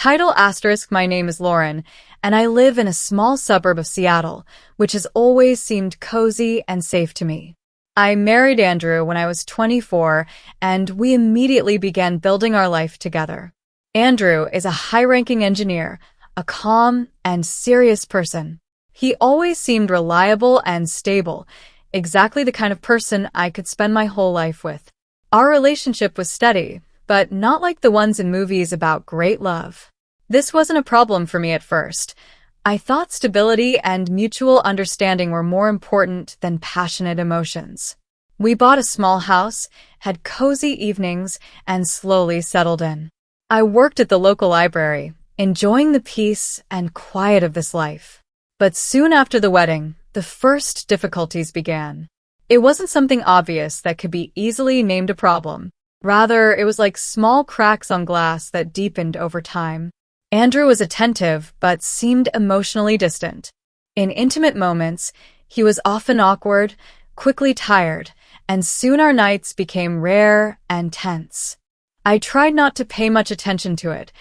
My name is Lauren, and I live in a small suburb of Seattle, which has always seemed cozy and safe to me. I married Andrew when I was 24, and we immediately began building our life together. Andrew is a high-ranking engineer, a calm and serious person. He always seemed reliable and stable, exactly the kind of person I could spend my whole life with. Our relationship was steady, but not like the ones in movies about great love. This wasn't a problem for me at first. I thought stability and mutual understanding were more important than passionate emotions. We bought a small house, had cozy evenings, and slowly settled in. I worked at the local library, enjoying the peace and quiet of this life. But soon after the wedding, the first difficulties began. It wasn't something obvious that could be easily named a problem. Rather, it was like small cracks on glass that deepened over time. Andrew was attentive, but seemed emotionally distant. In intimate moments, he was often awkward, quickly tired, and soon our nights became rare and tense. I tried not to pay much attention to it,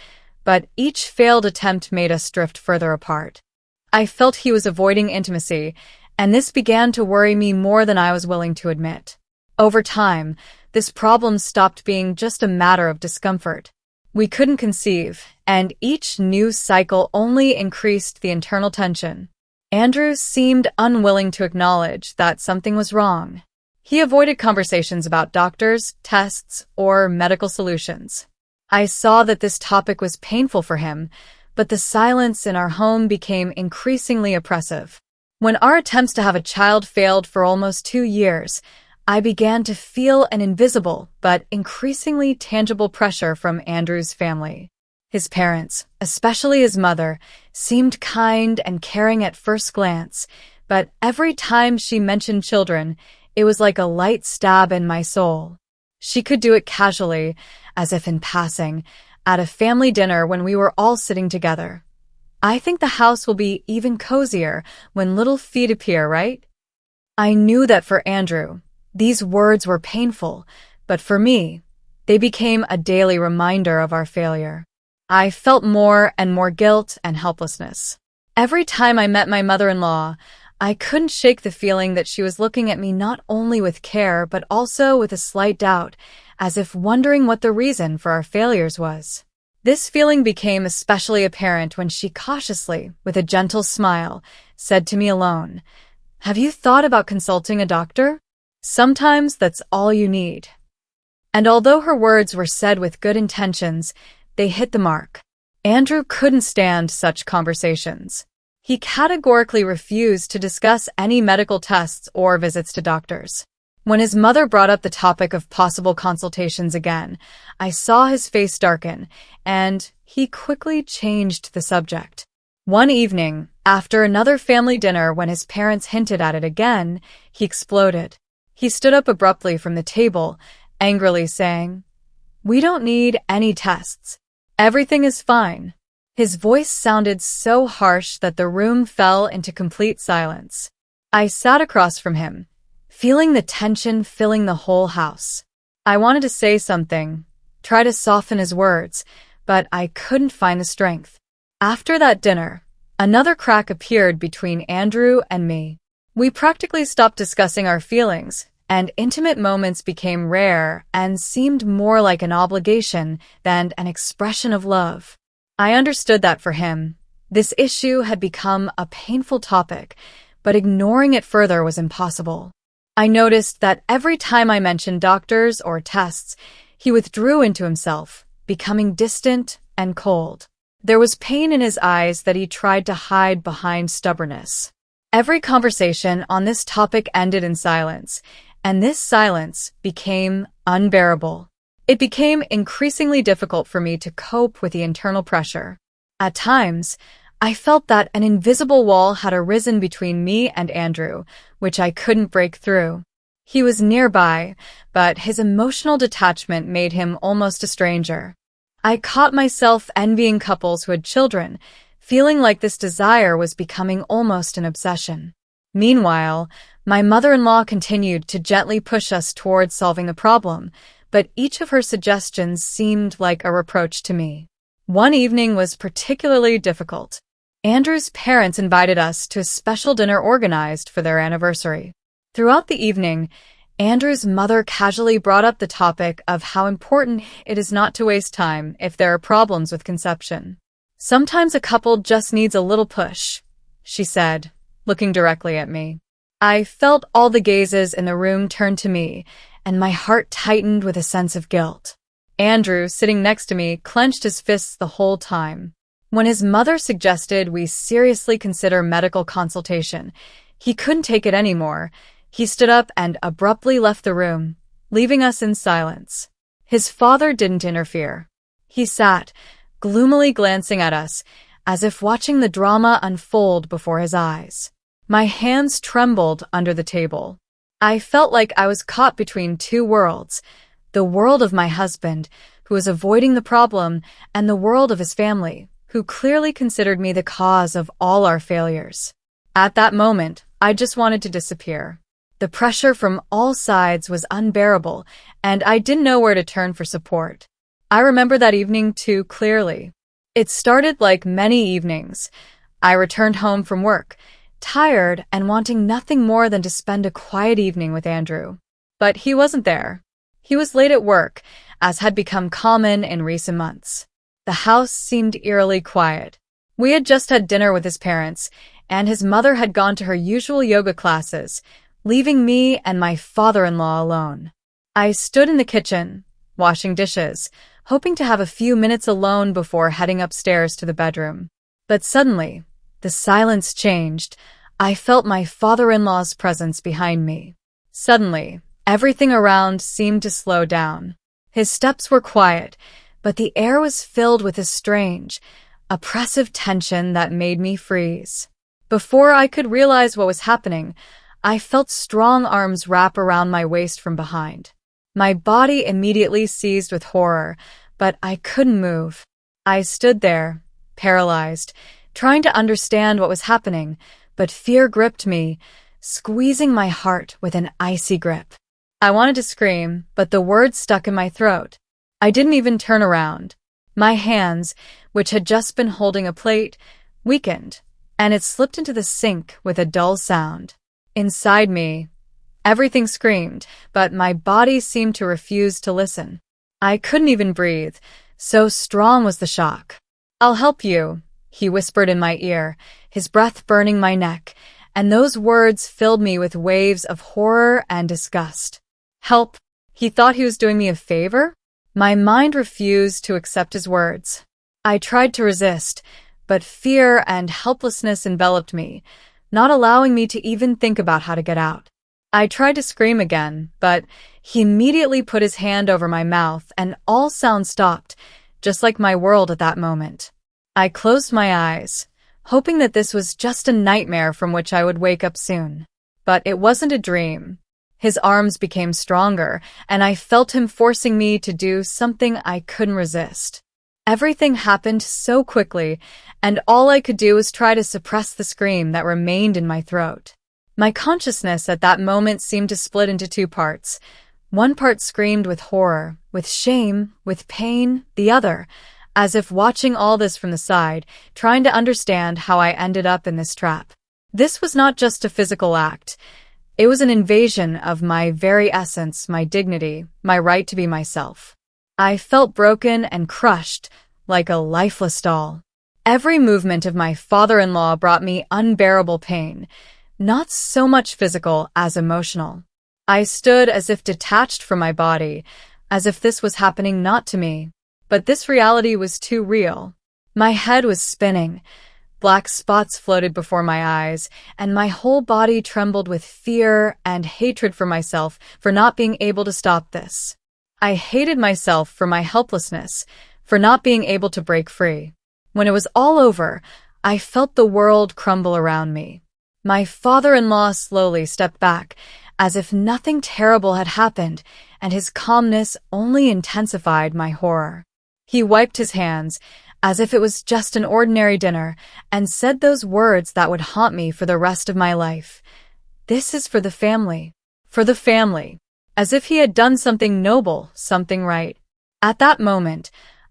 but each failed attempt made us drift further apart. I felt he was avoiding intimacy, and this began to worry me more than I was willing to admit. Over time, this problem stopped being just a matter of discomfort. We couldn't conceive, and each new cycle only increased the internal tension. Andrew seemed unwilling to acknowledge that something was wrong. He avoided conversations about doctors, tests, or medical solutions. I saw that this topic was painful for him, but the silence in our home became increasingly oppressive. When our attempts to have a child failed for almost 2 years, I began to feel an invisible but increasingly tangible pressure from Andrew's family. His parents, especially his mother, seemed kind and caring at first glance, but every time she mentioned children, it was like a light stab in my soul. She could do it casually, as if in passing, at a family dinner when we were all sitting together. I think the house will be even cozier when little feet appear, right? I knew that for Andrew, these words were painful, but for me, they became a daily reminder of our failure. I felt more and more guilt and helplessness. Every time I met my mother-in-law, I couldn't shake the feeling that she was looking at me not only with care but also with a slight doubt, as if wondering what the reason for our failures was. This feeling became especially apparent when she cautiously, with a gentle smile, said to me alone, "Have you thought about consulting a doctor? Sometimes that's all you need." And although her words were said with good intentions, they hit the mark. Andrew couldn't stand such conversations. He categorically refused to discuss any medical tests or visits to doctors. When his mother brought up the topic of possible consultations again, I saw his face darken, and he quickly changed the subject. One evening, after another family dinner when his parents hinted at it again, he exploded. He stood up abruptly from the table, angrily saying, "We don't need any tests. Everything is fine." His voice sounded so harsh that the room fell into complete silence. I sat across from him, feeling the tension filling the whole house. I wanted to say something, try to soften his words, but I couldn't find the strength. After that dinner, another crack appeared between Andrew and me. We practically stopped discussing our feelings, and intimate moments became rare and seemed more like an obligation than an expression of love. I understood that for him, this issue had become a painful topic, but ignoring it further was impossible. I noticed that every time I mentioned doctors or tests, he withdrew into himself, becoming distant and cold. There was pain in his eyes that he tried to hide behind stubbornness. Every conversation on this topic ended in silence, and this silence became unbearable. It became increasingly difficult for me to cope with the internal pressure. At times, I felt that an invisible wall had arisen between me and Andrew, which I couldn't break through. He was nearby, but his emotional detachment made him almost a stranger. I caught myself envying couples who had children, feeling like this desire was becoming almost an obsession. Meanwhile, my mother-in-law continued to gently push us towards solving the problem, but each of her suggestions seemed like a reproach to me. One evening was particularly difficult. Andrew's parents invited us to a special dinner organized for their anniversary. Throughout the evening, Andrew's mother casually brought up the topic of how important it is not to waste time if there are problems with conception. "Sometimes a couple just needs a little push," she said, looking directly at me. I felt all the gazes in the room turn to me, and my heart tightened with a sense of guilt. Andrew, sitting next to me, clenched his fists the whole time. When his mother suggested we seriously consider medical consultation, he couldn't take it anymore. He stood up and abruptly left the room, leaving us in silence. His father didn't interfere. He sat, gloomily glancing at us, as if watching the drama unfold before his eyes. My hands trembled under the table. I felt like I was caught between two worlds, the world of my husband, who was avoiding the problem, and the world of his family, who clearly considered me the cause of all our failures. At that moment, I just wanted to disappear. The pressure from all sides was unbearable, and I didn't know where to turn for support. I remember that evening too clearly. It started like many evenings. I returned home from work, tired and wanting nothing more than to spend a quiet evening with Andrew. But he wasn't there. He was late at work, as had become common in recent months. The house seemed eerily quiet. We had just had dinner with his parents, and his mother had gone to her usual yoga classes, leaving me and my father-in-law alone. I stood in the kitchen, washing dishes, hoping to have a few minutes alone before heading upstairs to the bedroom. But suddenly, the silence changed. I felt my father-in-law's presence behind me. Suddenly, everything around seemed to slow down. His steps were quiet, but the air was filled with a strange, oppressive tension that made me freeze. Before I could realize what was happening, I felt strong arms wrap around my waist from behind. My body immediately seized with horror, but I couldn't move. I stood there, paralyzed, trying to understand what was happening, but fear gripped me, squeezing my heart with an icy grip. I wanted to scream, but the words stuck in my throat. I didn't even turn around. My hands, which had just been holding a plate, weakened, and it slipped into the sink with a dull sound. Inside me, everything screamed, but my body seemed to refuse to listen. I couldn't even breathe, so strong was the shock. "I'll help you," he whispered in my ear, his breath burning my neck, and those words filled me with waves of horror and disgust. Help? He thought he was doing me a favor? My mind refused to accept his words. I tried to resist, but fear and helplessness enveloped me, not allowing me to even think about how to get out. I tried to scream again, but he immediately put his hand over my mouth and all sound stopped, just like my world at that moment. I closed my eyes, hoping that this was just a nightmare from which I would wake up soon. But it wasn't a dream. His arms became stronger, and I felt him forcing me to do something I couldn't resist. Everything happened so quickly, and all I could do was try to suppress the scream that remained in my throat. My consciousness at that moment seemed to split into two parts. One part screamed with horror, with shame, with pain, the other, as if watching all this from the side, trying to understand how I ended up in this trap. This was not just a physical act. It was an invasion of my very essence, my dignity, my right to be myself. I felt broken and crushed, like a lifeless doll. Every movement of my father-in-law brought me unbearable pain, not so much physical as emotional. I stood as if detached from my body, as if this was happening not to me. But this reality was too real. My head was spinning. Black spots floated before my eyes, and my whole body trembled with fear and hatred for myself for not being able to stop this. I hated myself for my helplessness, for not being able to break free. When it was all over, I felt the world crumble around me. My father-in-law slowly stepped back, as if nothing terrible had happened, and his calmness only intensified my horror. He wiped his hands, as if it was just an ordinary dinner, and said those words that would haunt me for the rest of my life. "This is for the family. For the family." As if he had done something noble, something right. At that moment,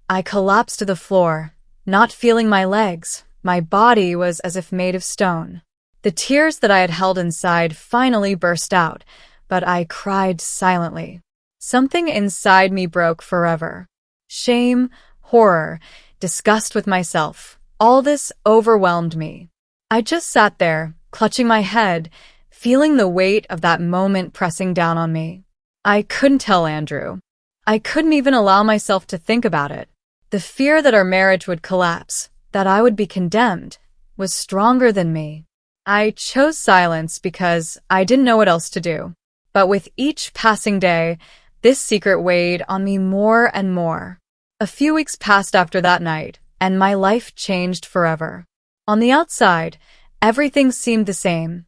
I collapsed to the floor, not feeling my legs. My body was as if made of stone. The tears that I had held inside finally burst out, but I cried silently. Something inside me broke forever. Shame, horror, disgust with myself, all this overwhelmed me. I just sat there, clutching my head, feeling the weight of that moment pressing down on me. I couldn't tell Andrew. I couldn't even allow myself to think about it. The fear that our marriage would collapse, that I would be condemned, was stronger than me. I chose silence because I didn't know what else to do. But with each passing day, this secret weighed on me more and more. A few weeks passed after that night, and my life changed forever. On the outside, everything seemed the same.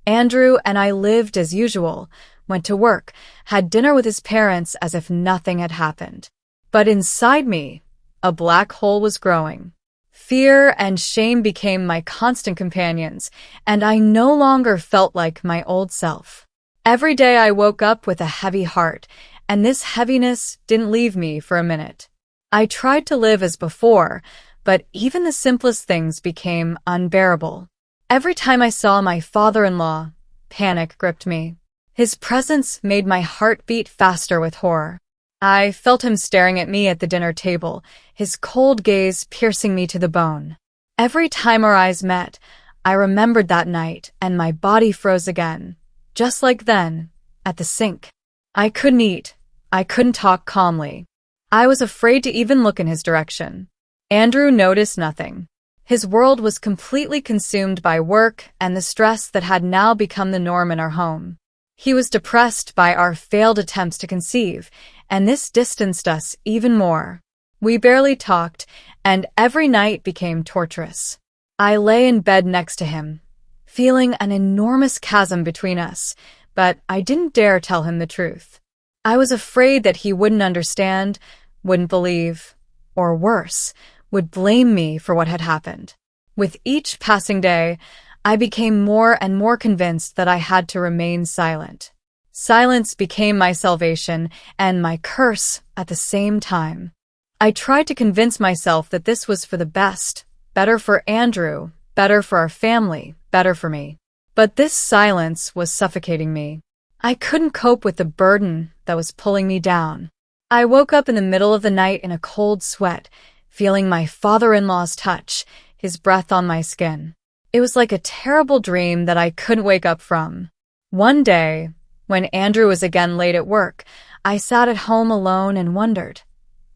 Andrew and I lived as usual, went to work, had dinner with his parents as if nothing had happened. But inside me, a black hole was growing. Fear and shame became my constant companions, and I no longer felt like my old self. Every day I woke up with a heavy heart, and this heaviness didn't leave me for a minute. I tried to live as before, but even the simplest things became unbearable. Every time I saw my father-in-law, panic gripped me. His presence made my heart beat faster with horror. I felt him staring at me at the dinner table, his cold gaze piercing me to the bone. Every time our eyes met, I remembered that night, and my body froze again, just like then, at the sink. I couldn't eat. I couldn't talk calmly. I was afraid to even look in his direction. Andrew noticed nothing. His world was completely consumed by work and the stress that had now become the norm in our home. He was depressed by our failed attempts to conceive, and this distanced us even more. We barely talked, and every night became torturous. I lay in bed next to him, feeling an enormous chasm between us, but I didn't dare tell him the truth. I was afraid that he wouldn't understand, wouldn't believe, or worse, would blame me for what had happened. With each passing day, I became more and more convinced that I had to remain silent. Silence became my salvation and my curse at the same time. I tried to convince myself that this was for the best, better for Andrew, better for our family, better for me. But this silence was suffocating me. I couldn't cope with the burden that was pulling me down. I woke up in the middle of the night in a cold sweat, feeling my father-in-law's touch, his breath on my skin. It was like a terrible dream that I couldn't wake up from. One day, when Andrew was again late at work, I sat at home alone and wondered,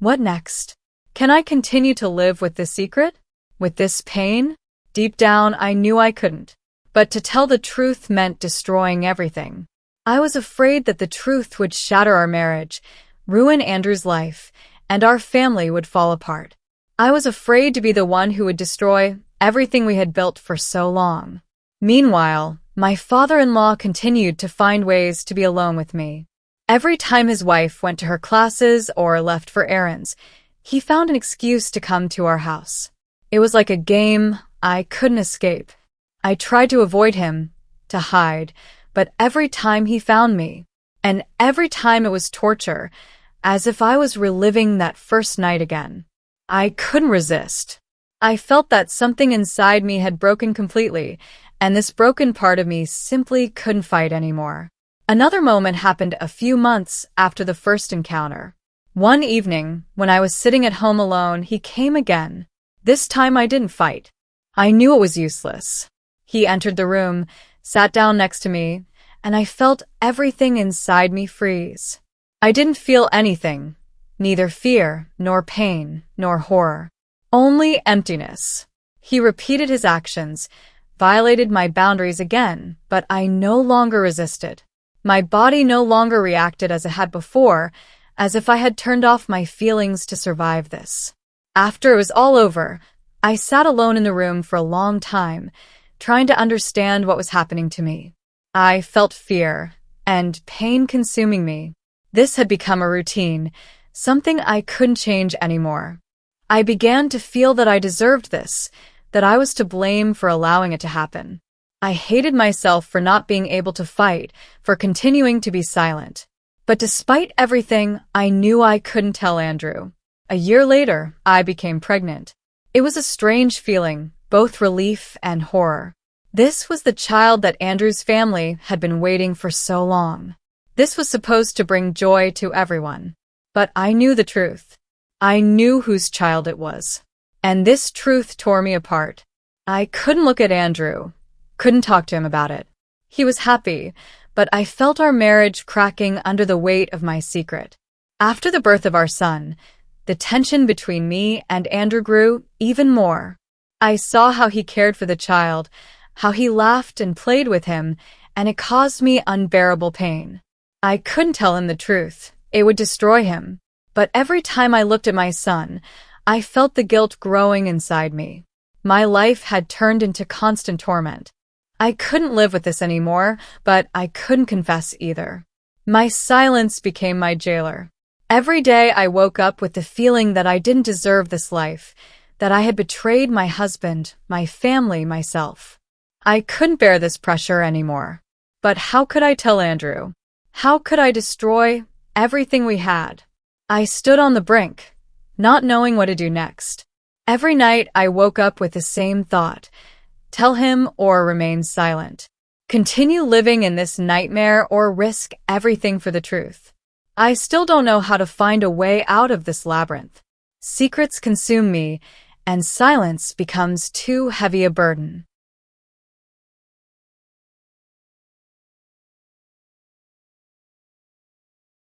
what next? Can I continue to live with this secret? With this pain? Deep down, I knew I couldn't. But to tell the truth meant destroying everything. I was afraid that the truth would shatter our marriage, ruin Andrew's life, and our family would fall apart. I was afraid to be the one who would destroy everything we had built for so long. Meanwhile, my father-in-law continued to find ways to be alone with me. Every time his wife went to her classes or left for errands, he found an excuse to come to our house. It was like a game I couldn't escape. I tried to avoid him, to hide, but every time he found me, and every time it was torture, as if I was reliving that first night again. I couldn't resist. I felt that something inside me had broken completely, and this broken part of me simply couldn't fight anymore. Another moment happened a few months after the first encounter. One evening, when I was sitting at home alone, he came again. This time I didn't fight. I knew it was useless. He entered the room, sat down next to me, and I felt everything inside me freeze. I didn't feel anything, neither fear, nor pain, nor horror. Only emptiness. He repeated his actions, violated my boundaries again, but I no longer resisted. My body no longer reacted as it had before, as if I had turned off my feelings to survive this. After it was all over, I sat alone in the room for a long time, trying to understand what was happening to me. I felt fear and pain consuming me. This had become a routine, something I couldn't change anymore. I began to feel that I deserved this, that I was to blame for allowing it to happen. I hated myself for not being able to fight, for continuing to be silent. But despite everything, I knew I couldn't tell Andrew. A year later, I became pregnant. It was a strange feeling, both relief and horror. This was the child that Andrew's family had been waiting for so long. This was supposed to bring joy to everyone. But I knew the truth. I knew whose child it was. And this truth tore me apart. I couldn't look at Andrew, couldn't talk to him about it. He was happy, but I felt our marriage cracking under the weight of my secret. After the birth of our son, the tension between me and Andrew grew even more. I saw how he cared for the child, how he laughed and played with him, and it caused me unbearable pain. I couldn't tell him the truth. It would destroy him. But every time I looked at my son, I felt the guilt growing inside me. My life had turned into constant torment. I couldn't live with this anymore, but I couldn't confess either. My silence became my jailer. Every day I woke up with the feeling that I didn't deserve this life, that I had betrayed my husband, my family, myself. I couldn't bear this pressure anymore. But how could I tell Andrew? How could I destroy everything we had? I stood on the brink, not knowing what to do next. Every night I woke up with the same thought: tell him or remain silent. Continue living in this nightmare or risk everything for the truth. I still don't know how to find a way out of this labyrinth. Secrets consume me, and silence becomes too heavy a burden.